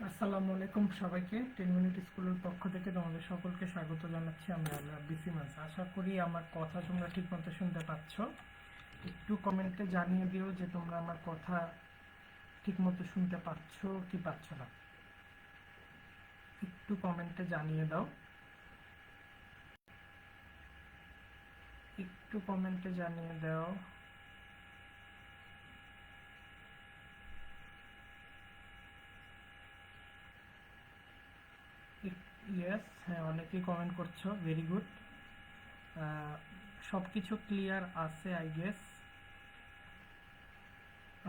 আসসালামু আলাইকুম সবাইকে। 10 মিনিট স্কুলের পক্ষ থেকে তোমাদের সকলকে স্বাগত জানাচ্ছি। আমরা বিসি মাস। আশা করি আমার কথা তোমরা ঠিক মতো শুনতে পাচ্ছ। একটু কমেন্টে জানিয়ে দিও যে তোমরা আমার কথা ঠিক মতো শুনতে পাচ্ছ কি পাচ্ছ না। একটু কমেন্টে জানিয়ে দাও। একটু কমেন্টে জানিয়ে দাও। ইয়েস, হ্যাঁ, অনেকেই কমেন্ট করছো, ভেরি গুড। সব কিছু ক্লিয়ার আছে আই গেস।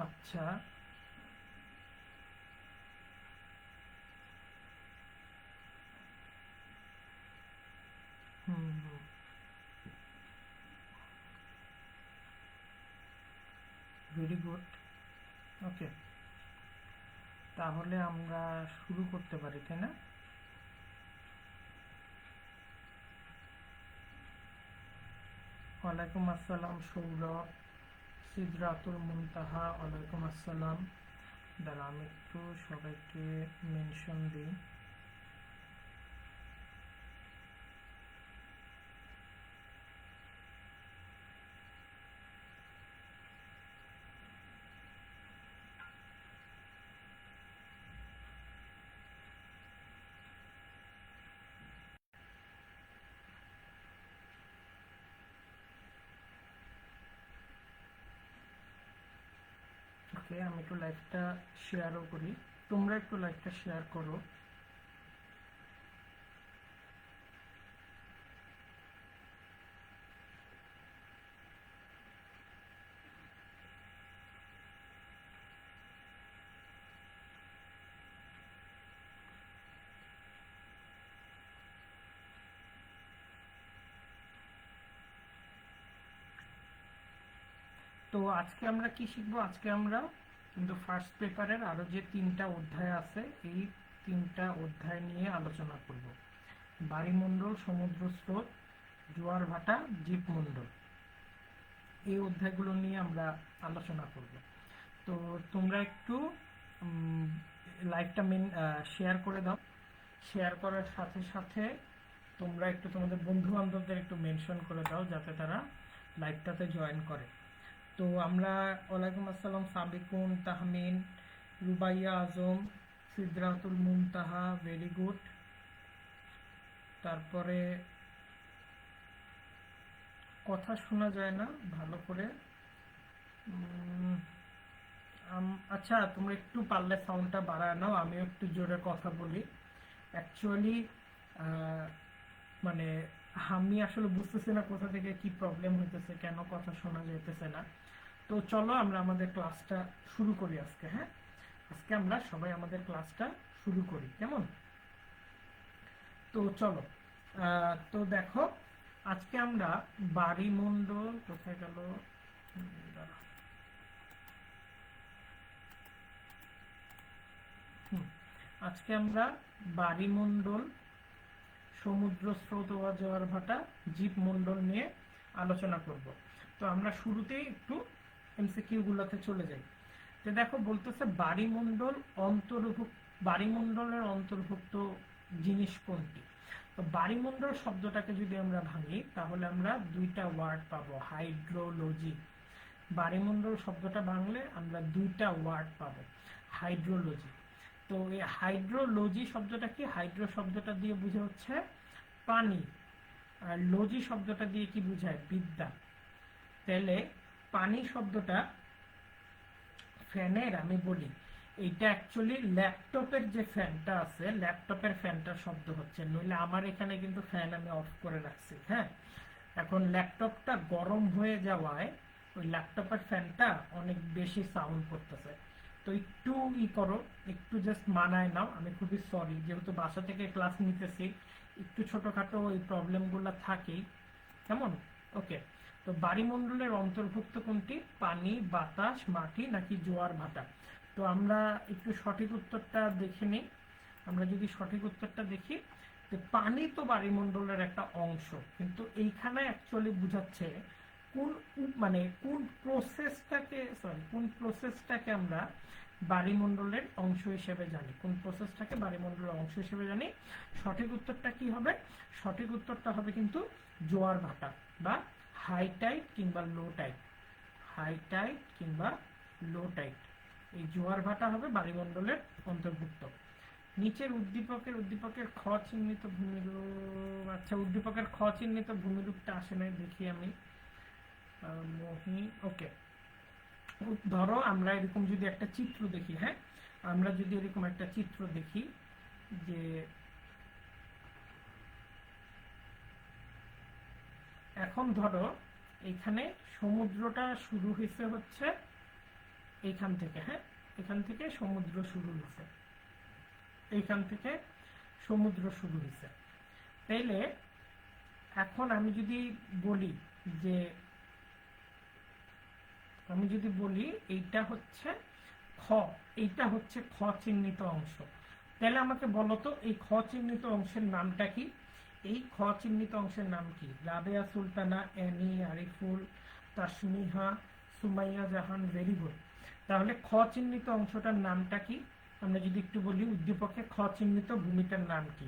আচ্ছা, হুম হুম, ভেরি গুড। ওকে, তাহলে আমরা শুরু করতে পারি, তাই না? ওয়ালাইকুম আসসালাম সৌরভ, সিদরাতুল মুনতাহা, ওয়ালাইকুম আসসালাম। দাঁড়া, আমি একটু সবাইকে মেনশন দিই। ওকে, আমি একটু লাইভটা শেয়ারও করি, তোমরা একটু লাইভটা শেয়ার করো। তো আজকে আমরা কি শিখবো? আজকে আমরা কিন্তু ফার্স্ট পেপারের আরো যে 3টা অধ্যায় আছে, এই 3টা অধ্যায় নিয়ে আলোচনা করব। বায়ুমণ্ডল, সমুদ্র স্রোত, জোয়ার ভাটা, জীবমণ্ডল, এই অধ্যায়গুলো নিয়ে আমরা আলোচনা করব। তো তোমরা একটু লাইভটা শেয়ার করে দাও। শেয়ার করার সাথে সাথে তোমরা একটু তোমাদের বন্ধু বান্ধবদের একটু মেনশন করে দাও যাতে তারা লাইভটাতে জয়েন করে। তো আমরা, ওয়ালাইকুম আসসালাম সাবিকুন, তাহমিন, রুবাইয়া আজম, সিদরাতুল মুনতাহা, ভেরি গুড। তারপরে কথা শোনা যায় না ভালো করে। আচ্ছা, তোমরা একটু পারলে সাউন্ডটা বাড়ায় নাও, আমিও একটু জোরে কথা বলি। অ্যাকচুয়ালি মানে আমি আসলে বুঝতেছি না কোথা থেকে কি প্রবলেম হইতেছে, কেন কথা শোনা যাইতেছে না। তো চলো আমরা আমাদের ক্লাসটা শুরু করি আজকে। হ্যাঁ, আজকে আমরা সবাই আমাদের ক্লাসটা শুরু করি, কেমন? তো চলো, তো দেখো, আজকে আমরা বাড়িমণ্ডল, কোথায় গেল, দাঁড়াও। আজকে আমরা বাড়িমণ্ডল, সমুদ্র স্রোত ও জোয়ার ভাটা, জীবমণ্ডল নিয়ে আলোচনা করব। তো আমরা শুরুতেই একটু এমসিকিউ গুলোতে চলে যাই। তো দেখো, বলতেছে বাড়িমণ্ডল বাড়িমণ্ডলের অন্তর্ভুক্ত জিনিস কোনটি? তো বাড়িমণ্ডল শব্দটাকে যদি আমরা ভাঙি তাহলে আমরা দুইটা ওয়ার্ড পাবো, হাইড্রোলজি। বাড়িমণ্ডল শব্দটা ভাঙলে আমরা দুইটা ওয়ার্ড পাবো, হাইড্রোলজি। তো এই হাইড্রোলজি শব্দটা কি? হাইড্রো শব্দটা দিয়ে বুঝে হচ্ছে পানি, আর লজি শব্দটা দিয়ে কি বুঝায়? বিদ্যা। তাহলে পানি শব্দটা ফ্যানের, আমি বলি এইটা অ্যাকচুয়ালি ল্যাপটপের যে ফ্যানটা আছে, ল্যাপটপের ফ্যানটার শব্দ হচ্ছে, নইলে আমার এখানে কিন্তু ফ্যান আমি অফ করে রাখছি। হ্যাঁ, এখন ল্যাপটপটা গরম হয়ে যাওয়ায় ওই ল্যাপটপের ফ্যানটা অনেক বেশি সাউন্ড করতেছে। তো একটু করো, একটু জাস্ট মানায় নাও। আমি খুবই সরি, যেহেতু বাসা থেকে ক্লাস নিতেছি, একটু ছোটখাটো ওই প্রবলেমগুলো থাকেই, কেমন? ওকে, তো বায়ুমণ্ডলের অন্তর্ভুক্ত কোনটি? পানি, বাতাস, মাটি নাকি জোয়ার ভাটা? তো আমরা একটু সঠিক উত্তরটা দেখে নিই। আমরা যদি সঠিক উত্তরটা দেখি, যে পানি তো বায়ুমণ্ডলের একটা অংশ, কিন্তু এইখানে অ্যাকচুয়ালি বুঝাচ্ছে কোন প্রসেসটাকে আমরা বায়ুমণ্ডলের অংশ হিসেবে জানি, কোন প্রসেসটাকে বায়ুমণ্ডলের অংশ হিসেবে জানি। সঠিক উত্তরটা কি হবে? সঠিক উত্তরটা হবে কিন্তু জোয়ার ভাটা বা হাই টাইড কিংবা লো টাইড। হাই টাইড কিংবা লো টাইড, এই জোয়ার ভাটা হবে বায়ুমণ্ডলের অন্তর্ভুক্ত। নিচের উদ্দীপকের খ চিহ্নিত ভূমিরূপ, আচ্ছা উদ্দীপকের খ চিহ্নিত ভূমিরূপটা আসে নাই, দেখি আমি। ওকে, ধরো আমরা এরকম যদি একটা চিত্র দেখি, হ্যাঁ আমরা যদি এরকম একটা চিত্র দেখি যে এখন ধরো এখানে সমুদ্রটা শুরু হয়েছে হচ্ছে এইখান থেকে, হ্যাঁ এখান থেকে সমুদ্র শুরু হয়েছে, এইখান থেকে সমুদ্র শুরু হয়েছে। তাইলে এখন আমি যদি বলি এইটা হচ্ছে খ চিহ্নিত অংশ, তাহলে আমাকে বলতো এই খ চিহ্নিত অংশের নামটা কি? এই খ চিহ্নিত অংশের নাম কি? রাবেয়া সুলতানা, অ্যানি, আরিফুল, তাসমিহা, সুমাইয়া জাহান, ভেরি গুড। তাহলে খ চিহ্নিত অংশটার নামটা কি? আমরা যদি একটু বলি উদ্দীপকে খ চিহ্নিত ভূমিটার নাম কি,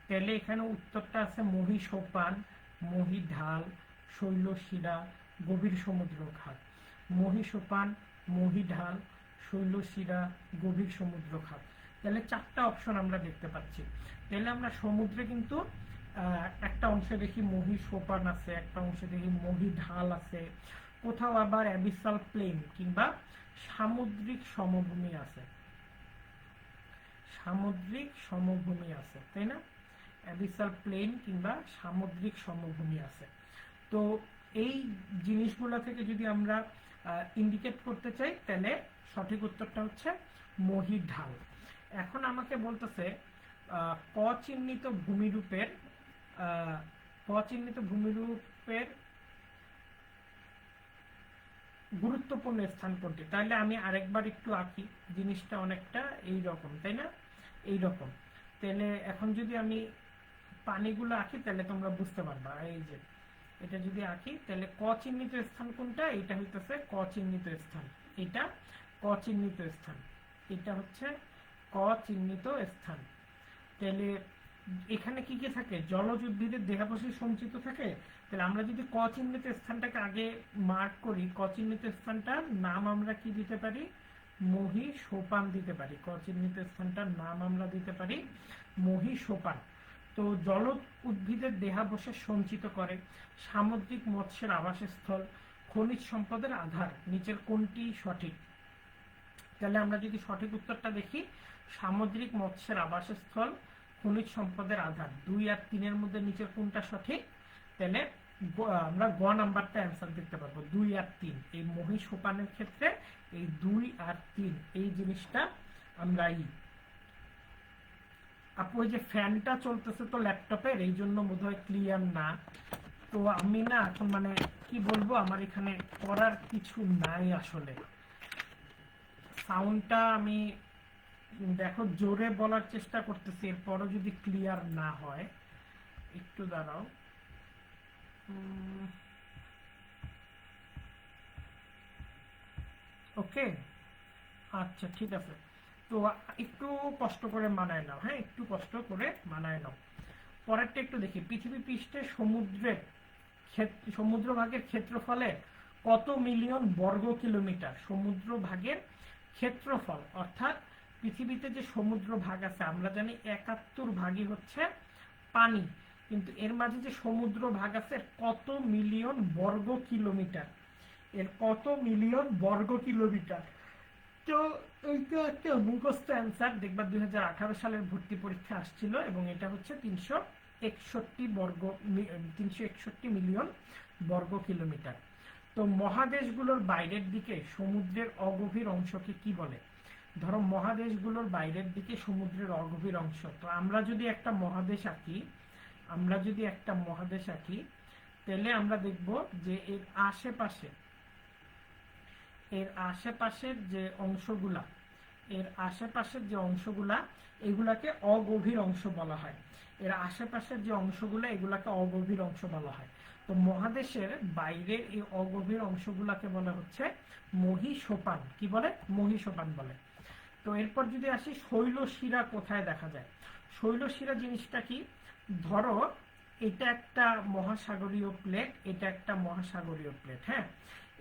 তাহলে এখানে উত্তরটা আছে মহি সোপান, মহি ঢাল, শৈলশিরা, গভীর সমুদ্র খাত। মহি সোপান, মহি ঢাল, শৈলশিরা, গভীর সমুদ্র খাত। তাহলে চারটা অপশন আমরা দেখতে পাচ্ছি। তাহলে আমরা সমুদ্রে কিন্তু একটা অংশে দেখি মহি সোপান আছে, একটা অংশে দেখি মহি ঢাল আছে, কোথাও আবার অ্যাবিসাল প্লেন কিংবা সামুদ্রিক সমভূমি আছে, সামুদ্রিক সমভূমি আছে, তাই না? অ্যাবিসাল প্লেন কিংবা সামুদ্রিক সমভূমি আছে। তো এই জিনিসগুলো থেকে যদি আমরা ইন্ডিকেট করতে চাই তাহলে সঠিক উত্তরটা হচ্ছে মহি ঢাল। এখন আমাকে বলতেছে ক চিহ্নিত ভূমিরূপের গুরুত্বপূর্ণ স্থান কোনটি। তাহলে আমি আরেকবার একটু আঁকি, জিনিসটা অনেকটা এই রকম, তাই না? এই রকম। তাহলে এখন যদি আমি পানিগুলো আঁকি তাহলে তোমরা বুঝতে পারবা। এই যে এটা যদি আঁকি তাহলে ক চিহ্নিত স্থান কোনটা? এটা হইতেছে ক চিহ্নিত স্থান, এটা ক চিহ্নিত স্থান, এটা হচ্ছে ক চিহ্নিত স্থান। তাহলে এখানে কি কি থাকে? জলজ উদ্ভিদের দেহাবশেষ সঞ্চিত থাকে। তাহলে আমরা যদি ক চিহ্নিত স্থানটাকে আগে মার্ক করি, ক চিহ্নিত স্থানটার নাম আমরা কি দিতে পারি? মহি সোপান দিতে পারি। ক চিহ্নিত স্থানটার নাম আমরা দিতে পারি মহি সোপান। তো জলজ উদ্ভিদের দেহাবশেষ সঞ্চিত করে, সামুদ্রিক মৎস্যের আবাসস্থল, খনিজ সম্পদের আধার, নিচের কোনটি সঠিক? তাহলে আমরা যদি সঠিক উত্তরটা দেখি, সামুদ্রিক মৎস্যের আবাসস্থল, খনিজ সম্পদের আধার, 2 আর 3 মধ্যে নিচের কোনটা সঠিক? তাহলে আমরা গ নাম্বারটা অ্যান্সার দেখতে পারবো, 2 আর 3। এই মহি সোপানের ক্ষেত্রে এই 2 আর 3 এই জিনিসটা আমরা আপু ওই যে ফ্যানটা চলতেছে তো ল্যাপটপের, এই জন্য বোধহয় ক্লিয়ার না। তো আমি না এখন কি বলবো, আমার এখানে করার কিছু নাই আসলে। সাউন্ডটা আমি দেখো জোরে বলার চেষ্টা করতেছি, এরপরও যদি ক্লিয়ার না হয় একটু দাঁড়াও। ওকে, আচ্ছা ঠিক আছে। তো একটু কষ্ট করে মানায় নাও, হ্যাঁ একটু কষ্ট করে মানায় নাও। পরেরটা একটু দেখি, পৃথিবী পৃষ্ঠে সমুদ্রভাগের ক্ষেত্রফলে কত মিলিয়ন বর্গ কিলোমিটার? সমুদ্রভাগের ক্ষেত্রফল, অর্থাৎ পৃথিবীতে যে সমুদ্র ভাগ আছে আমরা জানি 71 ভাগই হচ্ছে পানি, কিন্তু এর মাঝে যে সমুদ্র ভাগ আছে কত মিলিয়ন বর্গ কিলোমিটার, এর কত মিলিয়ন বর্গ কিলোমিটার। তো এইটা একটা মুখস্থ অ্যান্সার, দেখবা 2018 সালের ভর্তি পরীক্ষা আসছিল, এবং এটা হচ্ছে 361 মিলিয়ন বর্গ কিলোমিটার। তো মহাদেশগুলোর বাইরের দিকে সমুদ্রের অগভীর অংশকে কি বলে? ধরো মহাদেশগুলোর বাইরের দিকে সমুদ্রের অগভীর অংশ, তো আমরা যদি একটা মহাদেশ আঁকি তাহলে আমরা দেখব যে এর আশেপাশের যে অংশগুলা, এর আশেপাশের যে অংশগুলা এগুলাকে অগভীর অংশ বলা হয়। এর আশেপাশের যে অংশগুলো এগুলাকে অগভীর অংশ বলা হয়। তো মহাদেশের বাইরের এই অগভীর অংশগুলাকে বলা হচ্ছে মহীসোপান। কি বলে? মহীসোপান বলে। তো এরপর যদি আসি শৈলশিরা কোথায় দেখা যায়। শৈলশিরা জিনিসটা কি? ধরো এটা একটা মহাসাগরীয় প্লেট, এটা একটা মহাসাগরীয় প্লেট। হ্যাঁ,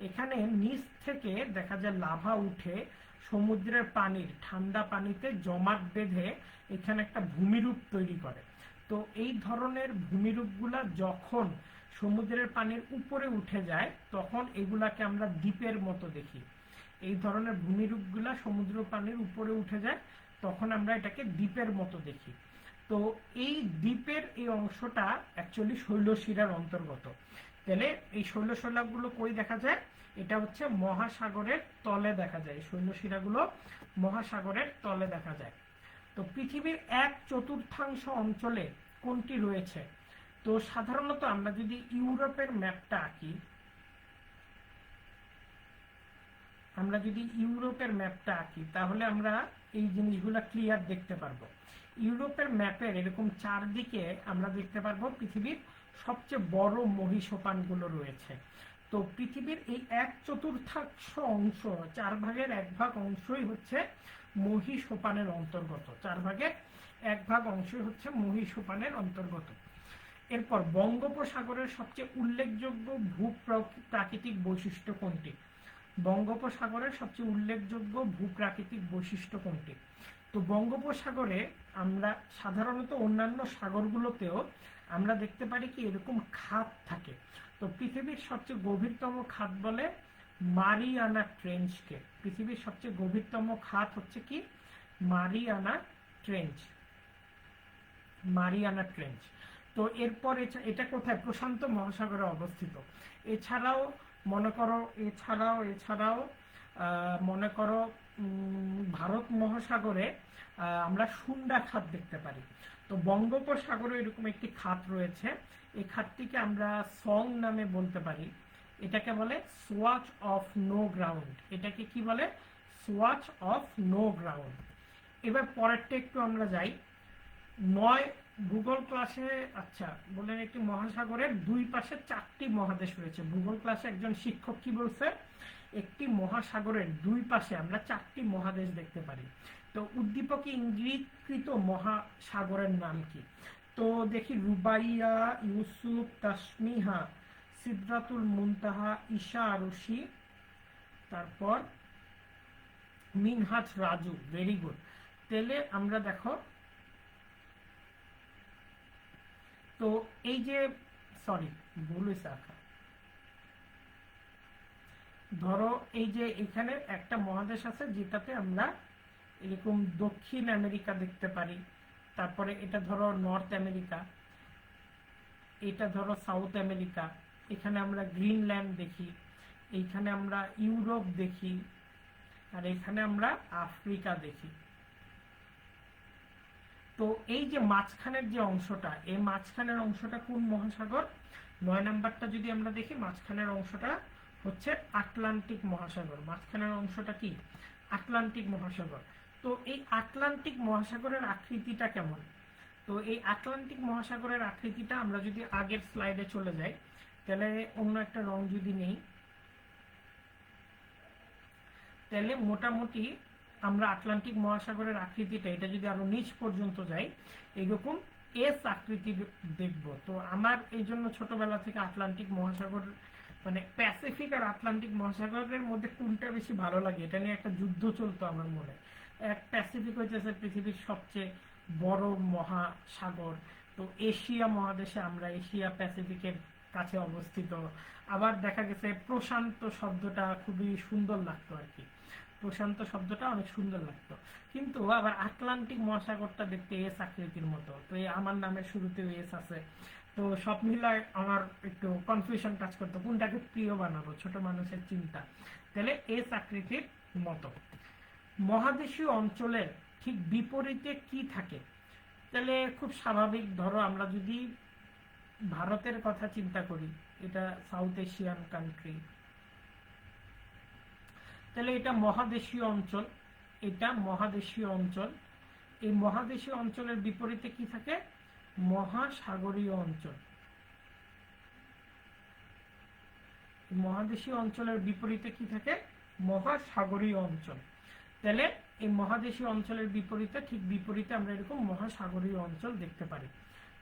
এখানে নিচ থেকে দেখা যায় লাভা উঠে সমুদ্রের পানির ঠান্ডা পানিতে জমাট বেঁধে এখানে একটা ভূমিরূপ তৈরি করে। তো এই ধরনের ভূমিরূপগুলা যখন সমুদ্রের পানির উপরে উঠে যায় তখন এগুলাকে আমরা দ্বীপের মতো দেখি। এই ধরনের ভূমিরূপগুলা সমুদ্র পানির উপরে উঠে যায় তখন আমরা এটাকে দ্বীপের মতো দেখি। তো এই দ্বীপের এই অংশটা অ্যাকচুয়ালি শৈলশিরার অন্তর্গত। তাহলে এই শৈলশিরাগুলো কই দেখা যায়? এটা হচ্ছে মহাসাগরের তলে দেখা যায়। শৈলশিরাগুলো মহাসাগরের তলে দেখা যায়। তো পৃথিবীর 1/4 অঞ্চলে কোনটি রয়েছে? তো সাধারণত আমরা যদি ইউরোপের ম্যাপটা আঁকি, তাহলে আমরা এই জিনিসগুলো ক্লিয়ার দেখতে পারবো। ইউরোপের ম্যাপের এরকম চারদিকে আমরা দেখতে পারবো পৃথিবীর সবচেয়ে বড় মহীসোপানগুলো রয়েছে। তো পৃথিবীর এই 1/4 অংশ, 1/4 অংশই হচ্ছে মহীসোপানের অন্তর্গত। 1/4 অংশই হচ্ছে মহীসোপানের অন্তর্গত। এরপর বঙ্গোপসাগরের সবচেয়ে উল্লেখযোগ্য ভূপ্রাকৃতিক বৈশিষ্ট্য কোনটি? বঙ্গোপসাগরের সবচেয়ে উল্লেখযোগ্য ভূপ্রাকৃতিক বৈশিষ্ট্য কোনটি? তো বঙ্গোপসাগরে আমরা সাধারণত অন্যান্য সাগরগুলোতেও আমরা দেখতে পারি কি এরকম খাত থাকে। তো পৃথিবীর সবচেয়ে গভীরতম খাত বলে মারিয়ানা ট্রেঞ্চকে। পৃথিবীর সবচেয়ে গভীরতম খাত হচ্ছে কি? Mariana trench. Mariana trench. তো এরপর এটা কোথায়? প্রশান্ত মহাসাগরে অবস্থিত। এছাড়াও মনে করো ভারত মহাসাগরে আমরা সুন্ডা খাত দেখতে পারি। তো বঙ্গোপসাগরে এরকম একটি খাত রয়েছে। এই খাতটিকে আমরা সং নামে বলতে পারি। এটাকে বলে সোয়াচ অফ নো গ্রাউন্ড। এটাকে কি বলে? Swatch of No Ground. এবার পরেরটা একটু আমরা যাই। 9 ভূগোল ক্লাসে আচ্ছা বলেন একটি মহাসাগরের দুই পাশে 4টি মহাদেশ রয়েছে। ভূগোল ক্লাসে একজন শিক্ষক কি বলছে? একটি মহাসাগরের দুই পাশে আমরা 4টি মহাদেশ দেখতে পারি। তো উদ্দীপকে ইঙ্গিতকৃত মহাসাগরের নাম কি? তো দেখি রুবাইয়া, ইউসুফ, তাসমিহা, সিদরাতুল মুনতাহা, ঈশা আরশি, তারপর মিনহাজ রাজু। Very good. তাহলে আমরা দেখো, তো এই যে ভুল হয়েছে আঁকা। ধরো এই যে এখানে একটা মহাদেশ আছে যেটাতে আমরা এরকম দক্ষিণ আমেরিকা দেখতে পারি। তারপরে এটা ধরো নর্থ আমেরিকা, এটা ধরো সাউথ আমেরিকা, এখানে আমরা গ্রিনল্যান্ড দেখি, এইখানে আমরা ইউরোপ দেখি, আর এখানে আমরা আফ্রিকা দেখি। তো এই যে মাঝখানের যে অংশটা, এই মাঝখানের অংশটা কোন মহাসাগর? 9 নাম্বারটা যদি আমরা দেখি, মাঝখানের অংশটা হচ্ছে আটলান্টিক মহাসাগর। মাঝখানের অংশটা কি? আটলান্টিক মহাসাগর। তো এই আটলান্টিক মহাসাগরের আকৃতিটা কেমন? তো এই আটলান্টিক মহাসাগরের আকৃতিটা আমরা যদি আগের স্লাইডে চলে যাই, তাহলে অন্য একটা রং যদি নেই, তাহলে মোটামুটি আমরা আটলান্টিক মহাসাগরের আকৃতিটা এটা যদি আরো নিচ পর্যন্ত যাই, এরকম এস আকৃতি দেখব। তো আমার এই জন্য ছোটবেলা থেকে আটলান্টিক মহাসাগর মানে প্যাসিফিক আর আটলান্টিক মহাসাগরের মধ্যে কোনটা বেশি ভালো লাগে এটা নিয়ে একটা যুদ্ধ চলতো আমার মনে। এক প্যাসিফিক হচ্ছে পৃথিবীর সবচেয়ে বড় মহাসাগর। তো এশিয়া মহাদেশে আমরা এশিয়া প্যাসিফিকের কাছে অবস্থিত। আবার দেখা গেছে প্রশান্ত শব্দটা খুবই সুন্দর লাগতো আর কি। প্রশান্ত শব্দটা অনেক সুন্দর লাগতো, কিন্তু আবার আটলান্টিক মহাসাগরটা দেখতে এস আকৃতির মতো। তো এই আমার নামের শুরুতেও এস আছে। তো সব মিলায় আমার একটু কনফিউশন কাজ করতো কোনটাকে প্রিয় বানাবো, ছোট মানুষের চিন্তা। তাহলে এস আকৃতির মতো। মহাদেশীয় অঞ্চলের ঠিক বিপরীতে কি থাকে? তাহলে খুব স্বাভাবিক, ধরো আমরা যদি ভারতের কথা চিন্তা করি, এটা সাউথ এশিয়ান কান্ট্রি, তাহলে এটা মহাদেশীয় অঞ্চল। এটা মহাদেশীয় অঞ্চল। এই মহাদেশীয় অঞ্চলের বিপরীতে কি থাকে? মহাসাগরীয় অঞ্চল। মহাদেশীয় অঞ্চলের বিপরীতে কি থাকে? মহাসাগরীয় অঞ্চল। তাহলে এই মহাদেশীয় অঞ্চলের বিপরীতে, ঠিক বিপরীতে আমরা এরকম মহাসাগরীয় অঞ্চল দেখতে পারি।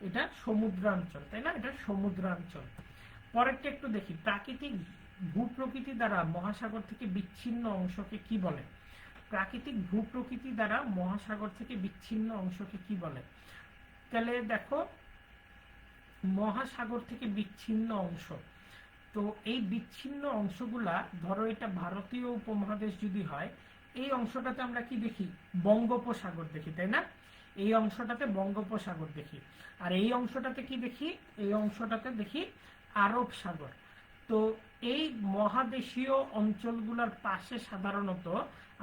এটা সমুদ্রাঞ্চল, তাই না? এটা সমুদ্রাঞ্চল। পরেরটা একটু দেখি, প্রাকৃতিক ভূপ্রকৃতি দ্বারা মহাসাগর থেকে বিচ্ছিন্ন অংশকে কি বলে? প্রাকৃতিক ভূপ্রকৃতি দ্বারা মহাসাগর থেকে বিচ্ছিন্ন অংশকে কি বলে? তাহলে দেখো, মহাসাগর থেকে বিচ্ছিন্ন অংশ, তো এই বিচ্ছিন্ন অংশগুলা, ধরো এটা ভারতীয় উপমহাদেশ যদি হয়, এই অংশটাতে আমরা কি দেখি? বঙ্গোপসাগর দেখি, তাই না? এই অংশটাতে বঙ্গোপসাগর দেখি। আর এই অংশটাতে কি দেখি? এই অংশটাতে দেখি আরব সাগর। তো এই মহাদেশীয় অঞ্চলগুলোর পাশে সাধারণত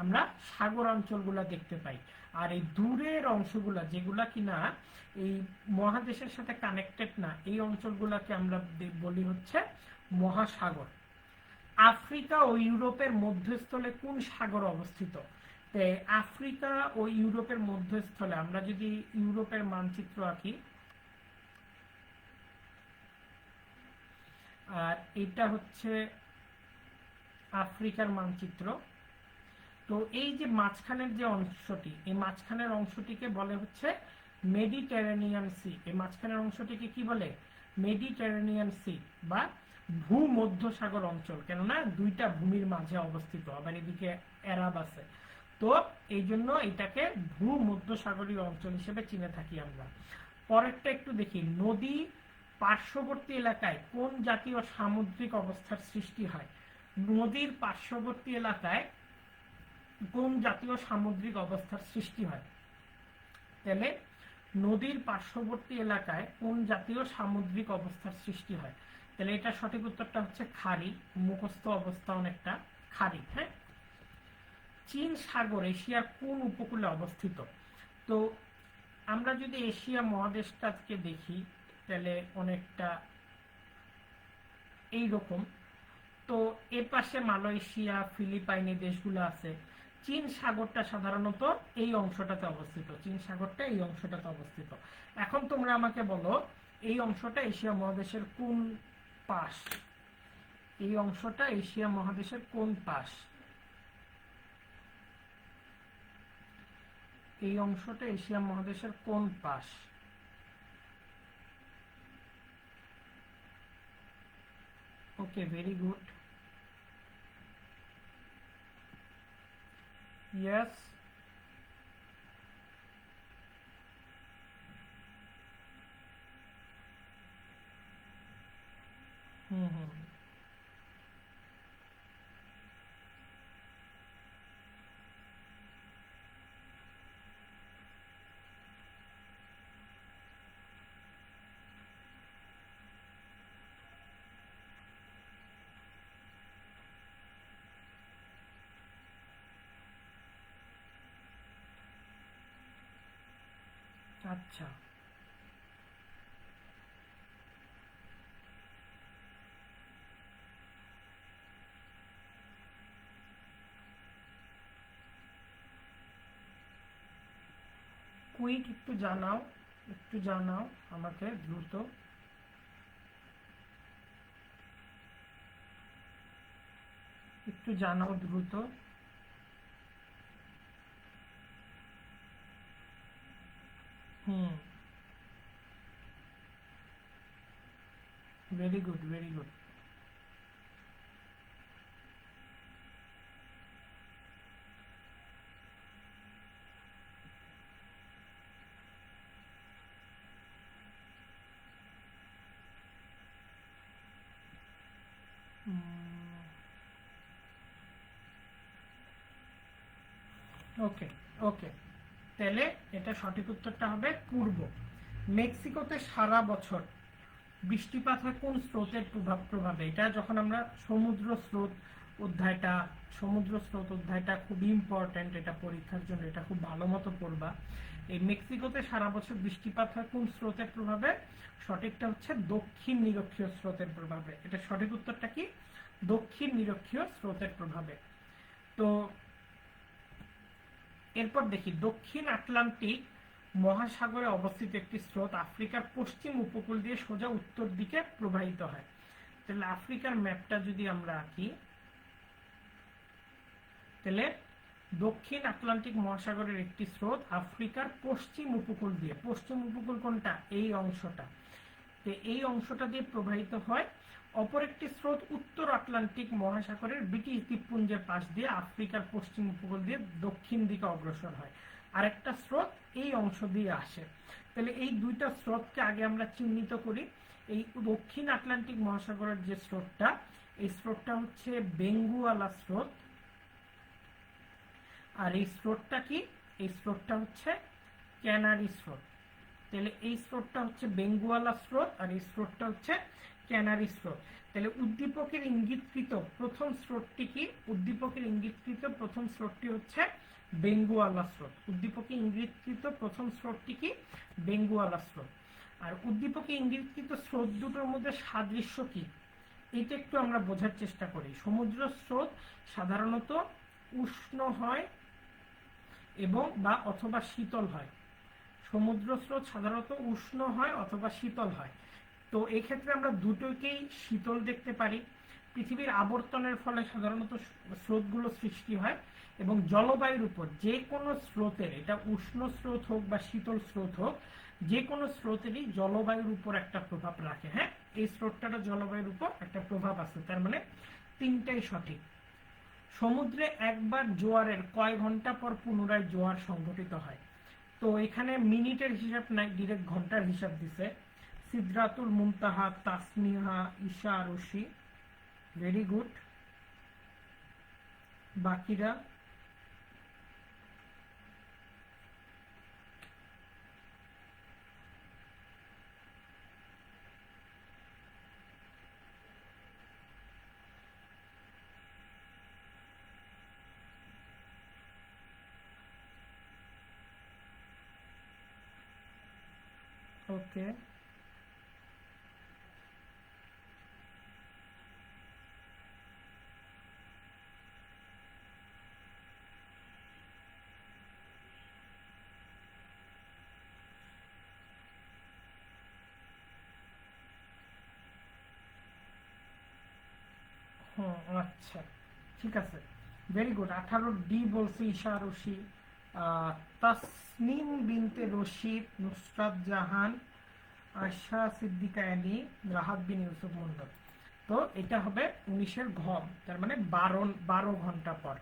আমরা সাগর অঞ্চলগুলা দেখতে পাই। আর এই দূরের অংশগুলা, যেগুলা কিনা এই মহাদেশের সাথে কানেক্টেড না, এই অঞ্চলগুলাকে আমরা বলি হচ্ছে মহাসাগর। আফ্রিকা ও ইউরোপের মধ্যস্থলে কোন সাগর অবস্থিত? আফ্রিকা ও ইউরোপের মধ্যস্থলে আমরা যদি ইউরোপের মানচিত্র আঁকি, আর এটা হচ্ছে আফ্রিকার মানচিত্র। তো এই যে মাঝখানের যে অংশটি, এই মাঝখানের অংশটিকে বলে হচ্ছে মেডিটেরেনিয়ান সি। এই মাঝখানের অংশটিকে কি বলে? মেডিটেরেনিয়ান সি বা ভূমধ্যসাগর অঞ্চল। কেননা দুইটা ভূমির মাঝে অবস্থিত, আবার এদিকে এরাব আছে, তো এই জন্য এটাকে ভূমধ্যসাগরীয় অঞ্চল হিসেবে চিনে থাকি আমরা। পরেরটা একটু দেখি, নদী পার্শ্ববর্তী এলাকায় কোন জাতীয় সামুদ্রিক অবস্থার সৃষ্টি হয়? নদীর পার্শ্ববর্তী এলাকায় কোন জাতীয় সামুদ্রিক অবস্থার সৃষ্টি হয়? তাহলে নদীর পার্শ্ববর্তী এলাকায় কোন জাতীয় সামুদ্রিক অবস্থার সৃষ্টি হয়? তাহলে এটা সঠিক উত্তরটা হচ্ছে খাড়ি। মুখস্থ অবস্থা অনেকটা খাড়ি। হ্যাঁ, চীন সাগর এশিয়ার কোন উপকূলে অবস্থিত? তো আমরা যদি এশিয়া মহাদেশটাকে দেখি, তাহলে অনেকটা এইরকম। তো এর পাশে মালয়েশিয়া, ফিলিপাইন এই দেশগুলো আছে। চীন সাগরটা সাধারণত এই অংশটাতে অবস্থিত। চীন সাগরটা এই অংশটাতে অবস্থিত। এখন তোমরা আমাকে বলো, এই অংশটা এশিয়া মহাদেশের কোন পাশ? এই অংশটা এশিয়া মহাদেশের কোন পাশ? এই অংশটা এশিয়া মহাদেশের কোন পাশ? ওকে, ভেরি গুড। ইয়েস, হুম হুম, আচ্ছা। কুইক একটু জানাও, একটু জানাও আমাকে দ্রুত। একটু জানাও দ্রুত। হুম, ভেরি গুড, ভেরি গুড। ওকে ওকে, তাহলে এটা সঠিক উত্তরটা হবে পূর্ব। মেক্সিকোতে সারা বছর বৃষ্টিপাত হয় কোন স্রোতের প্রভাবে? এটা যখন আমরা সমুদ্র স্রোত অধ্যায়টা খুব ইম্পর্টেন্ট, এটা পরীক্ষার জন্য, এটা খুব ভালো মতো পড়বা। এই মেক্সিকোতে সারা বছর বৃষ্টিপাত হয় কোন স্রোতের প্রভাবে? সঠিকটা হচ্ছে দক্ষিণ নিরক্ষীয় স্রোতের প্রভাবে। এটা সঠিক উত্তরটা কি? দক্ষিণ নিরক্ষীয় স্রোতের প্রভাবে। তো এরপর দেখি দক্ষিণ আটলান্টিক মহাসাগরে অবস্থিত একটি স্রোত আফ্রিকার পশ্চিম উপকূল দিয়ে সোজা উত্তর দিকে প্রবাহিত হয়। তাহলে আফ্রিকার ম্যাপটা যদি আমরা আঁকি, তাহলে দক্ষিণ আটলান্টিক মহাসাগরের একটি স্রোত আফ্রিকার পশ্চিম উপকূল দিয়ে, পশ্চিম উপকূল কোনটা? এই অংশটা, তো এই অংশটা দিয়ে প্রবাহিত হয়। অপর একটি স্রোত উত্তর আটলান্টিক মহাসাগরের ব্রিটিশ দ্বীপপুঞ্জের পাশ দিয়ে আফ্রিকার পশ্চিম উপকূল দিয়ে দক্ষিণ দিকে অগ্রসর হয়। আরেকটা স্রোত এই অংশ দিয়ে আসে। তাহলে এই দুইটা স্রোতকে আগে আমরা চিহ্নিত করি। এই দক্ষিণ আটলান্টিক মহাসাগরের যে স্রোতটা, এই স্রোতটা হচ্ছে বেঙ্গুয়ালা স্রোত। আর এই স্রোতটা কি? এই স্রোতটা হচ্ছে ক্যানারি স্রোত। তাহলে এই স্রোতটা হচ্ছে বেঙ্গুয়ালা স্রোত আর এই স্রোতটা হচ্ছে ক্যানারি স্রোত। তাহলে উদ্দীপকের ইঙ্গিতকৃত প্রথম স্রোতটি কি? উদ্দীপকের ইঙ্গিতকৃত প্রথম স্রোতটি হচ্ছে বেঙ্গুয়ালা স্রোত। উদ্দীপকে ইঙ্গিতকৃত প্রথম স্রোতটি কি? বেঙ্গুয়ালা স্রোত। আর উদ্দীপকে ইঙ্গিতকৃত স্রোত দুটোর মধ্যে সাদৃশ্য কি, এটা একটু আমরা বোঝার চেষ্টা করি। সমুদ্র স্রোত সাধারণত উষ্ণ হয় এবং বা অথবা শীতল হয়। সমুদ্র স্রোত সাধারণত উষ্ণ হয় অথবা শীতল হয়। তো এই ক্ষেত্রে আমরা দুটোকেই শীতল দেখতে পারি। পৃথিবীর আবর্তনের ফলে সাধারণত স্রোতগুলো সৃষ্টি হয় এবং জলবায়ুর উপর যে কোনো স্রোতের, এটা উষ্ণ স্রোত হোক বা শীতল স্রোত হোক, যে কোনো স্রোতেরই জলবায়ুর উপর একটা প্রভাব রাখে। হ্যাঁ, এই স্রোতটার জলবায়ুর উপর একটা প্রভাব আছে, তার মানে তিনটাই সঠিক। সমুদ্রে একবার জোয়ারের কয় ঘন্টা পর পুনরায় জোয়ার সংঘটিত হয়? তো এখানে মিনিটের হিসাব নাই, ডিরেক্ট ঘন্টার হিসাব দিছে। সিদরাতুল মুনতাহা, তাসমিহা, ঈশা রশি, ভেরি গুড। বাকিরা ওকে। আচ্ছা, ঠিক আছে, ভেরি গুড। 18 ডি বলছে ঈশা রশি, তাসনিম বিনতে রশিদ, নুসরাত জাহান, আশা সিদ্দিকা আলী, রাহাত বিন ইউসুফ মন্ডল। তো এটা হবে 19-এর ঘ, তার মানে 12 ঘন্টা পর।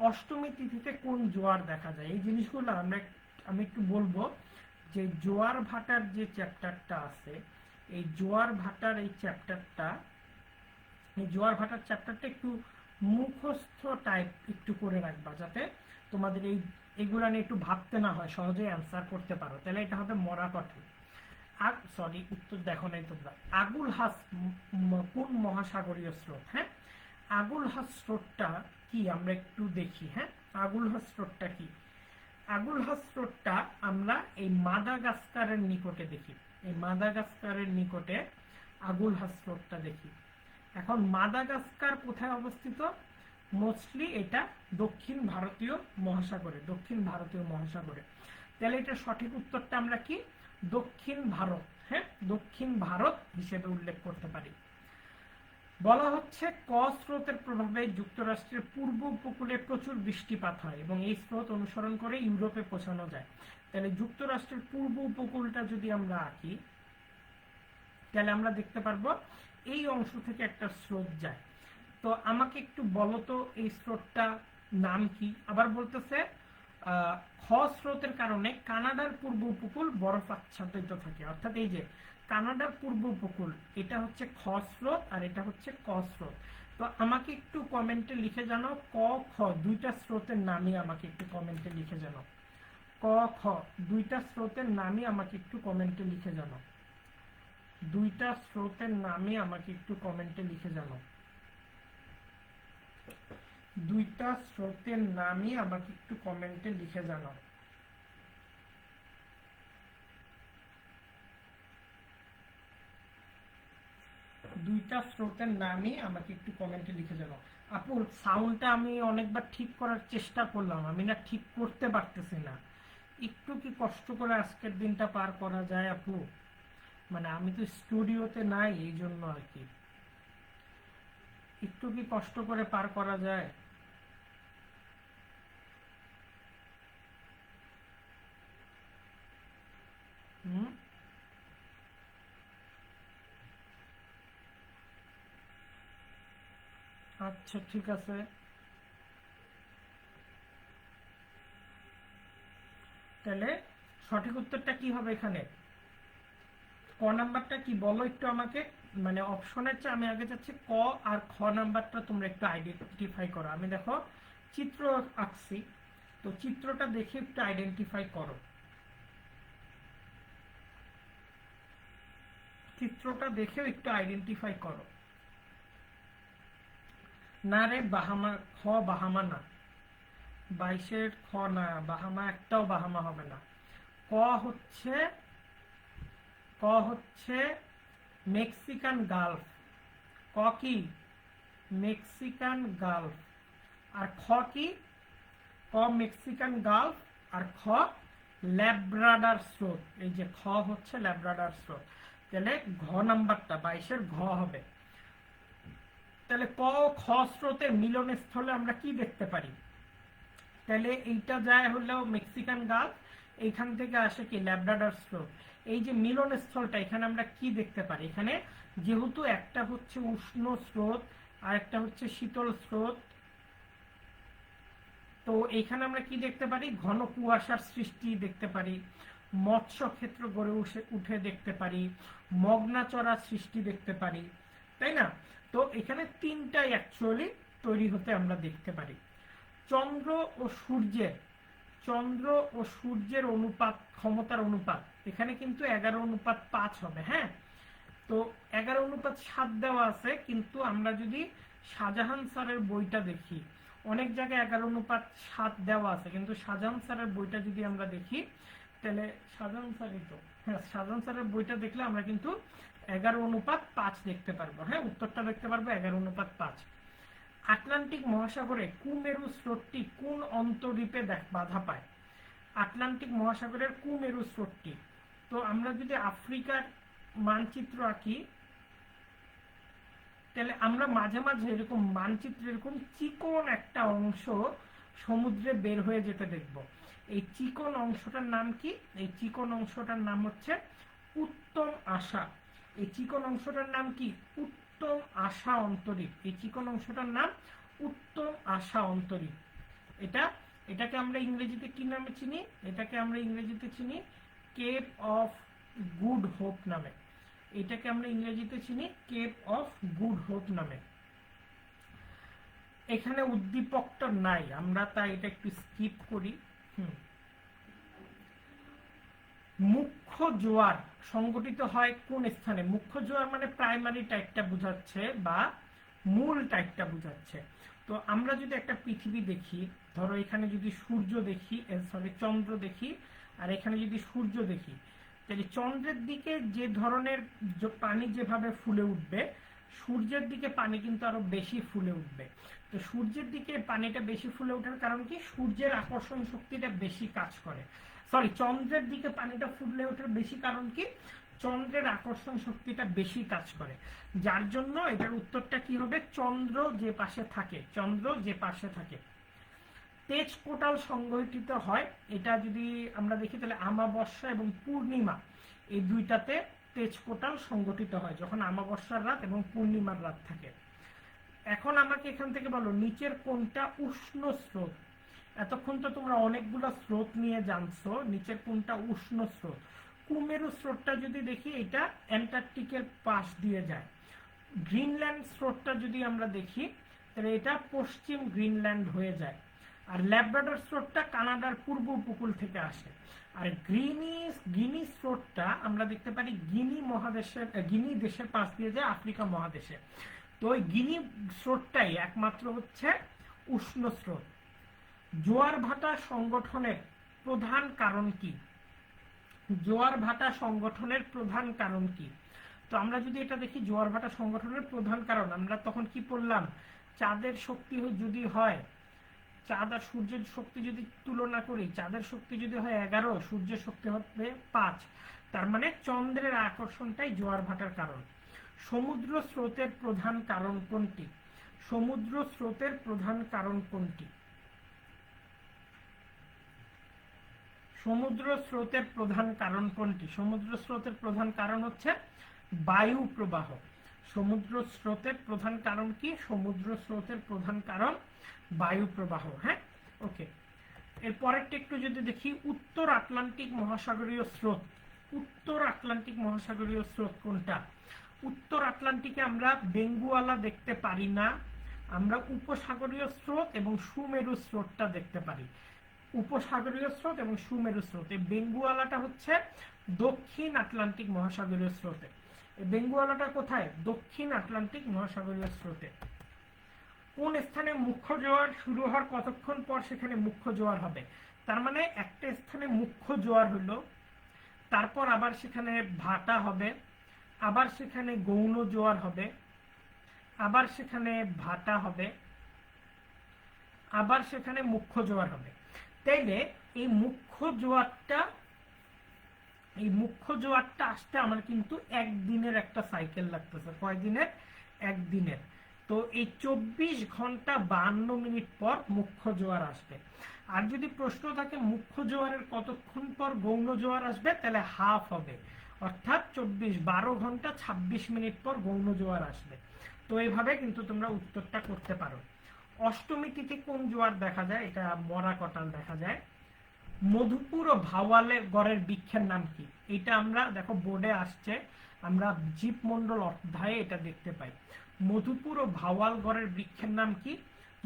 অষ্টমী তিথিতে কোন জোয়ার দেখা যায়? এই জিনিসগুলো আমি একটু বলবো যে জোয়ার ভাটার যে চ্যাপ্টারটা আছে, এই জোয়ার ভাটার এই চ্যাপ্টারটা, এই জোয়ার ভাটার চ্যাপ্টারটা একটু মুখস্থ টাইপ একটু করে রাখবা, যাতে তোমাদের এইগুলা নিয়ে একটু ভাবতে না হয়, সহজেই অ্যান্সার করতে পারো। তাহলে এটা হবে মরা পাঠক। আর সরি, উত্তর দেখো নাই তোমরা। আগুল হাস কোন মহাসাগরীয় স্রোত? হ্যাঁ, আগুল হাস স্রোতটা কি আমরা একটু দেখি। হ্যাঁ, আগুল হাস স্রোতটা কি? আগুল হাস স্রোতটা আমরা এই মাদাগাস্কারের নিকটে দেখি। এই মাদাগাস্কারের নিকটে আগুল হাস স্রোতটা দেখি। এখন মাদাগাস্কার কোথায় অবস্থিত? মোস্টলি এটা দক্ষিণ ভারতীয় মহাসাগরে, দক্ষিণ ভারতীয় মহাসাগরে। তাহলে এটা সঠিক উত্তরটা আমরা কি? দক্ষিণ ভারত। হ্যাঁ, দক্ষিণ ভারত হিসেবে উল্লেখ করতে পারি। বলা হচ্ছে ক স্রোতের প্রভাবে যুক্তরাষ্ট্রের পূর্ব উপকূলে প্রচুর বৃষ্টিপাত হয় এবং এই স্রোত অনুসরণ করে ইউরোপে পৌঁছানো যায়। তাহলে যুক্তরাষ্ট্রের পূর্ব উপকূলটা যদি আমরা আঁকি, তাহলে আমরা দেখতে পারবো এই অংশ থেকে একটা স্রোত যায়। তো আমাকে একটু বলো তো এই স্রোতটা নাম কি? আবার বলতেছে খ স্রোতের কারণে কানাডার পূর্ব উপকূল বরফ আচ্ছাদিত থাকে। অর্থাৎ এই যে কানাডার পূর্ব উপকূল, এটা হচ্ছে খ স্রোত আর এটা হচ্ছে ক স্রোত। তো আমাকে একটু কমেন্টে লিখে জানাও ক খ দুইটা স্রোতের নামই আমাকে একটু কমেন্টে লিখে জানাও। ক খ দুইটা স্রোতের নামই আমাকে একটু কমেন্টে লিখে জানাও। দুইটা স্রোতের নামই আমাকে একটু কমেন্টে লিখে জানাও। দুইটা স্রোতের নামই আমাকে একটু কমেন্টে লিখে জানাও। দুইটা স্রোতের নামই আমাকে একটু কমেন্টে লিখে জানাও। আপু সাউন্ডটা আমি অনেকবার ঠিক করার চেষ্টা করলাম, আমি না ঠিক করতে পারতেছি না। একটু কি কষ্ট করে আজকের দিনটা পার করা যায় আপু? মানে আমি তো স্টুডিওতে নাই, এই জন্য আর কি। একটু কি কষ্ট করে পার করা যায়? হুম, আচ্ছা ঠিক আছে। তাহলে সঠিক উত্তরটা কি হবে এখানে? ক নাম্বারটা কি বলো একটু আমাকে। মানে অপশনের চেয়ে আমি আগে যাচ্ছি ক আর খ নাম্বারটা তোমরা একটু আইডেন্টিফাই করো। আমি দেখো চিত্র আঁকছি, তো চিত্রটা দেখে একটু আইডেন্টিফাই করো। চিত্রটা দেখেও একটু আইডেন্টিফাই করো। না রে বাহামা, খ বাহামা না, 22-এর খ না, বাহামা একটাও বাহামা হবে না। ক হচ্ছে, ক হচ্ছে মেক্সিকান গালফ। ক কি? Mexican Gulf. আর খ কি? ক মেক্সিকান গালফ, আর খ ল্যাব্রাডার স্রোত। এই যে খ হচ্ছে ল্যাব্রাডার স্রোত। তাহলে ঘ নাম্বারটা 22-এর ঘ হবে। তাহলে ক ও খ স্রোতের মিলনস্থলে আমরা কি দেখতে পারি? তাহলে এইটা যায় হলো মেক্সিকান গালফ, এইখান থেকে আসে কি ল্যাব্রাডার স্রোত। এই যে মিলনস্থলটা, এখানে আমরা কি দেখতে পারি? এখানে যেহেতু একটা হচ্ছে উষ্ণ স্রোত আর একটা হচ্ছে শীতল স্রোত, তো এখানে আমরা কি দেখতে পারি? ঘন কুয়াশার সৃষ্টি দেখতে পারি, মৎস্য ক্ষেত্র গড়ে উঠে দেখতে পারি, মগ্নাচড়া সৃষ্টি দেখতে পারি, তাই না? তো এখানে তিনটাই অ্যাকচুয়ালি তৈরি হতে আমরা দেখতে পারি। চন্দ্র ও সূর্যের, চন্দ্র ও সূর্যের অনুপাত, ক্ষমতার অনুপাত এখানে কিন্তু 11:5 হবে। হ্যাঁ, তো 11:7 দেওয়া আছে, কিন্তু আমরা যদি শাহজাহান স্যারের বইটা দেখি, অনেক জায়গায় 11:7 দেওয়া আছে, কিন্তু শাহজাহান স্যারের বইটা যদি আমরা দেখি, তাহলে শাহজাহান স্যারই তো, হ্যাঁ শাহজাহান স্যারের বইটা দেখলে আমরা কিন্তু 11:5 দেখতে পারবো। হ্যাঁ, উত্তরটা দেখতে পারবো 11:5। আটলান্টিক মহাসাগরে কুমেরু স্রোতটি কোন অন্তরীপে বাধা পায়? আটলান্টিক মহাসাগরের কুমেরু স্রোতটি, তো আমরা যদি আফ্রিকার মানচিত্র আঁকি, তাহলে আমরা মাঝে মাঝে এরকম মানচিত্রে এরকম চিকন একটা অংশ সমুদ্রে বের হয়ে যেতে দেখব। এই চিকন অংশটার নাম কি? এই চিকন অংশটার নাম হচ্ছে উত্তম আশা। এই চিকন অংশটার নাম কি? উত্তম আশা অন্তরীপ। এই চিকন অংশটার নাম উত্তম আশা অন্তরীপ। এটাকে আমরা ইংরেজিতে কি নামে চিনি? এটাকে আমরা ইংরেজিতে চিনি কেপ অফ গুড হোপ নামে। এটাকে আমরা ইংরেজিতে চিনি কেপ অফ গুড হোপ নামে। এখানে উদ্দীপকটা নাই, আমরা তাই এটা একটু স্কিপ করি। মুখ্য জোয়ার সংগঠিত হয় কোন স্থানে? মুখ্য জোয়ার মানে প্রাইমারি টাইপটা বোঝাচ্ছে বা মূল টাইপটা বোঝাচ্ছে। তো আমরা যদি একটা পৃথিবী দেখি, ধরো এখানে যদি সূর্য দেখি, সরি চন্দ্র দেখি, আর এখানে যদি সূর্য দেখি, তাহলে চন্দ্রের দিকে যে ধরনের পানি যেভাবে ফুলে উঠবে, সূর্যের দিকে পানি কিন্তু আরো বেশি ফুলে উঠবে। তো সূর্যের দিকে পানিটা বেশি ফুলে ওঠার কারণ কি? সূর্যের আকর্ষণ শক্তিটা বেশি কাজ করে। সরি, চন্দ্রের দিকে পানিটা ফুলে ওঠার বেশি কারণ কি? চন্দ্রের আকর্ষণ শক্তিটা বেশি কাজ করে, যার জন্য এটার উত্তরটা কি হবে? চন্দ্র যে পাশে থাকে, চন্দ্র যে পাশে থাকে। তেজ কোটাল সংগঠিত হয়, এটা যদি আমরা দেখি তাহলে আমাবস্যা এবং পূর্ণিমা এই দুইটাতে তেজ কোটাল সংগঠিত হয়, যখন আমাবস্যার রাত এবং পূর্ণিমার রাত থাকে। এখন আমাকে এখান থেকে বলো নিচের কোনটা উষ্ণ স্রোত? এতক্ষণ তো তোমরা অনেকগুলো স্রোত নিয়ে জানছো, নিচের কোনটা উষ্ণ স্রোত? কুমেরু স্রোতটা যদি দেখি, এটা অ্যান্টার্কটিকের পাশ দিয়ে যায়। গ্রিনল্যান্ড স্রোতটা যদি আমরা দেখি, তাহলে এটা পশ্চিম গ্রিনল্যান্ড হয়ে যায়। আর ল্যাব্রাডর স্রোতটা কানাডার পূর্ব উপকূল থেকে আসে। আর গিনি স্রোতটা আমরা দেখতে পারি গিনি মহাদেশের, গিনি দেশের পাশ দিয়ে যায় আফ্রিকা মহাদেশে। তো ওই গিনি স্রোতটাই একমাত্র হচ্ছে উষ্ণ স্রোত। জোয়ার ভাটা সংগঠনের প্রধান কারণ কি? জোয়ার ভাটা সংগঠনের প্রধান কারণ কি? তো আমরা যদি এটা দেখি জোয়ার ভাটা সংগঠনের প্রধান কারণ, আমরা তখন কি পড়লাম, চাঁদের শক্তি যদি হয়, চাঁদ আর সূর্যের শক্তি যদি তুলনা করি, চাঁদের শক্তি যদি হয় 11, সূর্যের শক্তি হবে 5, তার মানে চন্দ্রের আকর্ষণটাই জোয়ার ভাটার কারণ। সমুদ্র স্রোতের প্রধান কারণ কোনটি? সমুদ্র স্রোতের প্রধান কারণ কোনটি? সমুদ্র স্রোতের প্রধান কারণ কোনটি? সমুদ্র স্রোতের প্রধান কারণ হচ্ছে বায়ু প্রবাহ। সমুদ্র স্রোতের প্রধান কারণ কি? সমুদ্র স্রোতের প্রধান কারণ বায়ু প্রবাহ। হ্যাঁ, ওকে। এরপরেরটা একটু যদি দেখি, উত্তর আটলান্টিক মহাসাগরীয় স্রোত। উত্তর আটলান্টিক মহাসাগরীয় স্রোত কোনটা? উত্তর আটলান্টিকে আমরা বেঙ্গুয়ালা দেখতে পারি না, আমরা উপসাগরীয় স্রোত এবং সুমেরু স্রোতটা দেখতে পারি। উপসাগরীয় স্রোত এবং সুমেরু স্রোত। এই বেঙ্গুয়ালাটা হচ্ছে দক্ষিণ আটলান্টিক মহাসাগরীয় স্রোতে। এই বেঙ্গুয়ালাটা কোথায়? দক্ষিণ আটলান্টিক মহাসাগরীয় স্রোতে। কোন স্থানে মুখ্য জোয়ার শুরু হওয়ার কতক্ষণ পর সেখানে মুখ্য জোয়ার হবে? তার মানে একটা স্থানে মুখ্য জোয়ার হলো, তারপর আবার সেখানে ভাটা হবে, আবার সেখানে গৌণ জোয়ার হবে, আবার সেখানে ভাটা হবে, আবার সেখানে মুখ্য জোয়ার হবে। তাইলে এই মুখ্য জোয়ারটা আসতে আমার কিন্তু একদিনের একটা সাইকেল লাগতেছে। কয় দিনের? একদিনের। তো এই 24 ঘন্টা 52 মিনিট পর মুখ্য জোয়ার আসবে। আর যদি প্রশ্ন থাকে মুখ্য জোয়ারের কতক্ষণ পর গৌণ জোয়ার আসবে, তাহলে হাফ হবে, অর্থাৎ 12 ঘন্টা 26 মিনিট পর গৌণ জোয়ার আসবে। তো এইভাবে কিন্তু তোমরা উত্তরটা করতে পারো। অষ্টমী তিথি কোন জোয়ার দেখা যায়? এটা মরা কটাল দেখা যায়। মধুপুর ও ভাওয়ালের গড়ের বৃক্ষের নাম কি? এটা আমরা দেখো বোর্ডে আসছে, আমরা জীবমণ্ডল অধ্যায়ে এটা দেখতে পাই। মধুপুর ও ভাওয়াল গড়ের বৃক্ষের নাম কি?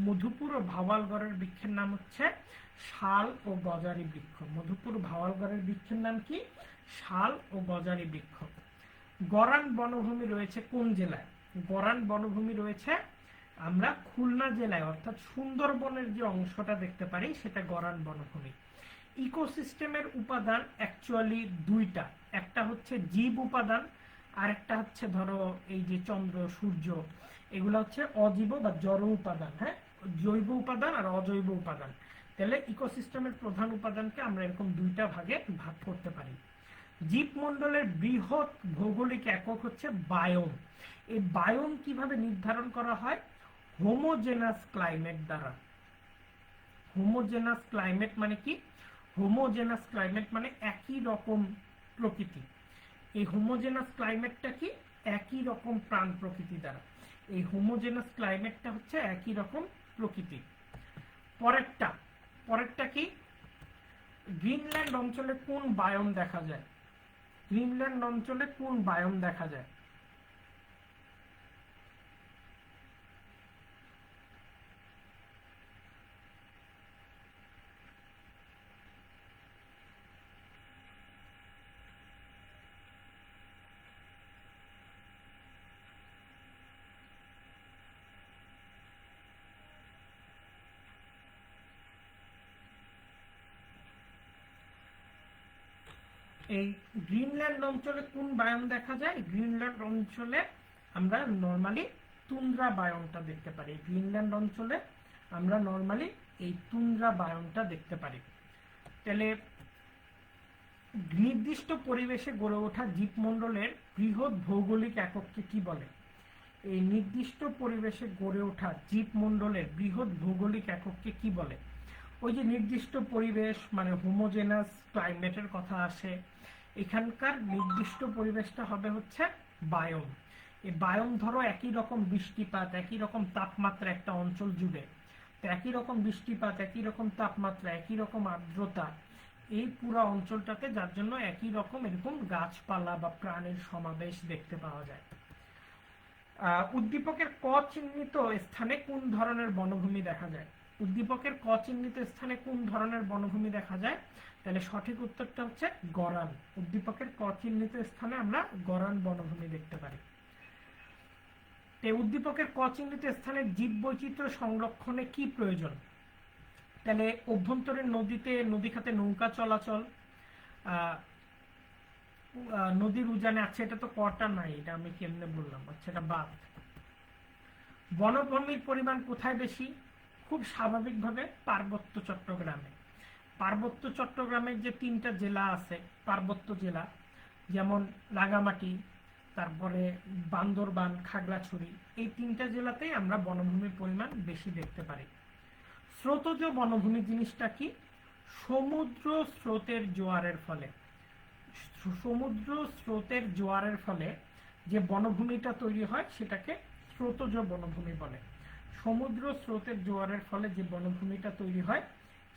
মধুপুর ও ভাওয়াল গড়ের বৃক্ষের নাম হচ্ছে শাল ও গজারি বৃক্ষ। মধুপুর ভাওয়াল গড়ের বৃক্ষের নাম কি? শাল ও গজারি বৃক্ষ। গরান বনভূমি রয়েছে কোন জেলায়? গরান বনভূমি রয়েছে আমরা খুলনা জেলায়, অর্থাৎ সুন্দরবনের যে অংশটা দেখতে পারি সেটা গরান বনভূমি। ইকোসিস্টেমের উপাদান অ্যাকচুয়ালি দুইটা, একটা হচ্ছে জীব উপাদান, আর একটা হচ্ছে ধরো এই যে চন্দ্র সূর্য, এগুলো হচ্ছে অজীব বা জড় উপাদান। হ্যাঁ, জৈব উপাদান আর অজৈব উপাদান। তাহলে ইকোসিস্টেমের প্রধান উপাদানকে আমরা এরকম দুইটা ভাগে ভাগ করতে পারি। জীবমণ্ডলের বৃহৎ ভৌগোলিক একক হচ্ছে বায়োম। এই বায়োম কিভাবে নির্ধারণ করা হয়? হোমোজেনাস ক্লাইমেট দ্বারা। হোমোজেনাস ক্লাইমেট মানে কি? হোমোজেনাস ক্লাইমেট মানে একই রকম প্রকৃতি। এই হোমোজেনাস ক্লাইমেটটা কি? একই রকম প্রাণ প্রকৃতি দ্বারা। এই হোমোজেনাস ক্লাইমেটটা হচ্ছে একই রকম প্রকৃতি। পরেরটা কি? গ্রিনল্যান্ড অঞ্চলে কোন বায়োম দেখা যায়? গ্রিনল্যান্ড অঞ্চলে কোন বায়োম দেখা যায়? এই গ্রিনল্যান্ড অঞ্চলে কোন বায়োম দেখা যায়? গ্রিনল্যান্ড অঞ্চলে আমরা নরমালি তুন্দ্রা বায়োমটা দেখতে পারি। গ্রিনল্যান্ড অঞ্চলে আমরা নরমালি এই তুন্দ্রা বায়োমটা দেখতে পারি। তাহলে নির্দিষ্ট পরিবেশে গড়ে ওঠা জীবমণ্ডলের বৃহৎ ভৌগোলিক একককে কি বলে? এই নির্দিষ্ট পরিবেশে গড়ে ওঠা জীবমণ্ডলের বৃহৎ ভৌগোলিক একককে কি বলে? ওই যে নির্দিষ্ট পরিবেশ মানে হোমোজেনাস ক্লাইমেটের কথা আসে, এখানকার নির্দিষ্ট পরিবেশটা হবে হচ্ছে বায়োম। এই বায়োম ধরো একই রকম বৃষ্টিপাত, একই রকম তাপমাত্রা একটা অঞ্চল জুড়ে, তো একই রকম বৃষ্টিপাত, একই রকম তাপমাত্রা, একই রকম আর্দ্রতা এই পুরো অঞ্চলটাতে, যার জন্য একই রকম এরকম গাছপালা বা প্রাণীর সমাবেশ দেখতে পাওয়া যায়। উদ্দীপকের ক চিহ্নিত স্থানে কোন ধরনের বনভূমি দেখা যায়? উদ্দীপকের ক চিহ্নিত স্থানে কোন ধরনের বনভূমি দেখা যায়? তাহলে সঠিক উত্তরটা হচ্ছে গরান। উদ্দীপকের ক চিহ্নিত স্থানে আমরা গরান বনভূমি দেখতে পারি। উদ্দীপকের ক চিহ্নিত স্থানে জীববৈচিত্র্য সংরক্ষণে কি প্রয়োজন? তাহলে অভ্যন্তরীণ নদী খাতে নৌকা চলাচল, নদীর উজানে আছে, এটা তো কটা নাই, এটা আমি কেমনে বললাম, আচ্ছা এটা বাদ। বনভূমির পরিমাণ কোথায় বেশি? খুব স্বাভাবিকভাবে পার্বত্য চট্টগ্রামে। পার্বত্য চট্টগ্রামের যে 3টা জেলা আছে পার্বত্য জেলা, যেমন রাঙামাটি, তারপরে বান্দরবান, খাগড়াছড়ি, এই 3টা জেলাতেই আমরা বনভূমির পরিমাণ বেশি দেখতে পারি। স্রোতজ বনভূমি জিনিসটা কি? সমুদ্র স্রোতের জোয়ারের ফলে, সমুদ্র স্রোতের জোয়ারের ফলে যে বনভূমিটা তৈরি হয় সেটাকে স্রোতজ বনভূমি বলে। সমুদ্র স্রোতের জোয়ারের ফলে যে বনভূমিটা তৈরি হয়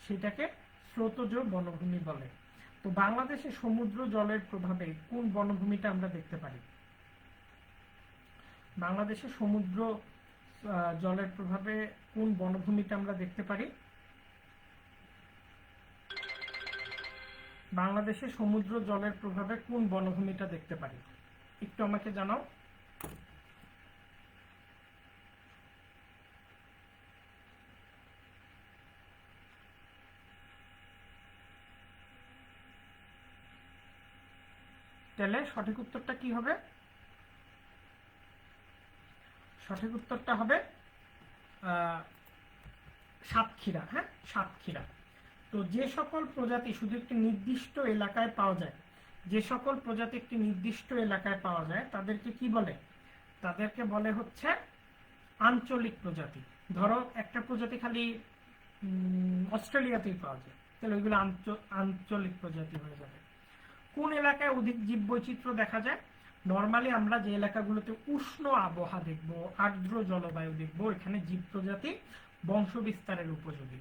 সেটাকে স্রোতজ বনভূমি বলে। তো বাংলাদেশে সমুদ্র জলের প্রভাবে কোন বনভূমিটা আমরা দেখতে পারি? বাংলাদেশে সমুদ্র জলের প্রভাবে কোন বনভূমিটা আমরা দেখতে পারি? বাংলাদেশে সমুদ্র জলের প্রভাবে কোন বনভূমিটা দেখতে পারি? একটু আমাকে জানাও। তাহলে সঠিক উত্তরটা কি হবে? সঠিক উত্তরটা হবে সাতক্ষীরা। হ্যাঁ, সাতক্ষীরা। তো যে সকল প্রজাতি শুধু একটি নির্দিষ্ট এলাকায় পাওয়া যায়, যে সকল প্রজাতি একটি নির্দিষ্ট এলাকায় পাওয়া যায় তাদেরকে কি বলে? তাদেরকে বলে হচ্ছে আঞ্চলিক প্রজাতি। ধরো একটা প্রজাতি খালি অস্ট্রেলিয়াতেই পাওয়া যায়, তাহলে ওইগুলো আঞ্চলিক প্রজাতি হয়ে যাবে। কোন এলাকায় অধিক জীববৈচিত্র্য দেখা যায়? নর্মালি আমরা যে এলাকাগুলোতে উষ্ণ আবহাওয়া দেখব, আর্দ্র জলবায়ু দেখব, এখানে জীব প্রজাতি বংশ বিস্তারের উপযোগী।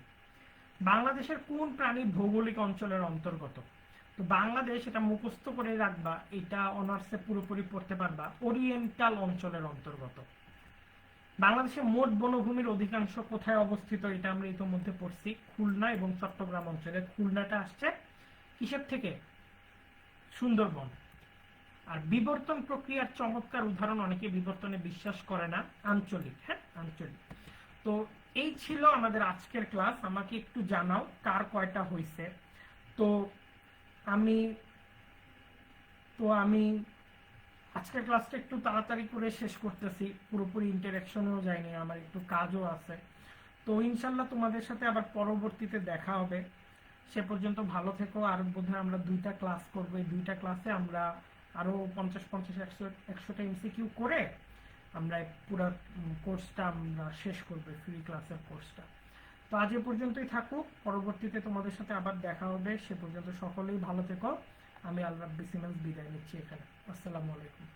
বাংলাদেশের কোন প্রাণী ভৌগোলিক অঞ্চলের অন্তর্গত? তো বাংলাদেশ, এটা মুখস্থ করে রাখবা, এটা অনার্সে পুরোপুরি পড়তে পারবা, ওরিয়েন্টাল অঞ্চলের অন্তর্গত। বাংলাদেশের মোট বনভূমির অধিকাংশ কোথায় অবস্থিত? এটা আমরা ইতোমধ্যে পড়ছি, খুলনা এবং চট্টগ্রাম অঞ্চলে। খুলনাটা আসছে কিসের থেকে? সুন্দরবন। আর বিবর্তন প্রক্রিয়ার চমৎকার উদাহরণ, অনেকে বিবর্তনে বিশ্বাস করে না, আঞ্চলিক। হ্যাঁ, আঞ্চলিক। তো এই ছিল আমাদের আজকের ক্লাস। আমাকে একটু জানাও কার কয়টা হয়েছে। তো আমি আজকের ক্লাসটা একটু তাড়াতাড়ি করে শেষ করতেছি, পুরোপুরি ইন্টারাকশনেও যায়নি, আমার একটু কাজও আছে। তো ইনশাল্লাহ তোমাদের সাথে আবার পরবর্তীতে দেখা হবে। সে পর্যন্ত ভালো থেকো। আর বোধহয় আমরা 2টা ক্লাস করবো, এই 2টা ক্লাসে আমরা আরো 50-50-100টা এমসিকিউ করে আমরা পুরো কোর্সটা আমরা শেষ করবো, ফ্রি ক্লাসের কোর্সটা। তো আজ এ পর্যন্তই থাকুক, পরবর্তীতে তোমাদের সাথে আবার দেখা হবে। সে পর্যন্ত সকলেই ভালো থেকো। আমি আল রাব্বি সিমেন্স বিদায় নিচ্ছি এখানে। আসসালামু আলাইকুম।